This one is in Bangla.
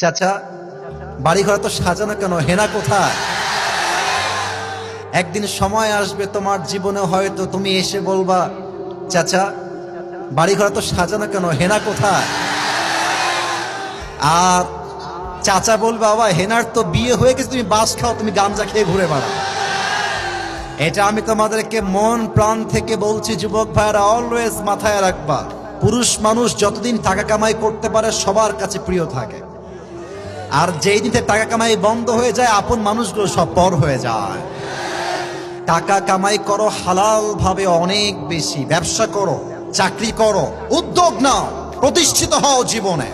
চাচা, বাড়ি ঘর তো সাজানো কেন, হেনা কোথায়? একদিন সময় আসবে তোমার জীবনে, হয়তো তুমি এসে বলবা, চাচা বাড়ি ঘর তো সাজানো কেন, হেনা কোথায়? আর চাচা বলবে, বাবা হেনার তো বিয়ে হয়ে গেছে, তুমি বাস খাও, তুমি গাঞ্জা খেয়ে ঘুরে বেড়াও। এটা আমি তোমাদেরকে মন প্রাণ থেকে বলছি, যুবক ভাইরা অলওয়েজ মাথায় রাখবা, পুরুষ মানুষ যতদিন টাকা কামাই করতে পারে সবার কাছে প্রিয় থাকে, আর যেই দিন টাকা কামাই বন্ধ হয়ে যায় আপন মানুষগুলো সব পর হয়ে যায়। টাকা কামাই করো হালাল ভাবে, অনেক বেশি ব্যবসা করো, চাকরি করো, উদ্যোগ নাও, প্রতিষ্ঠিত হও জীবনে।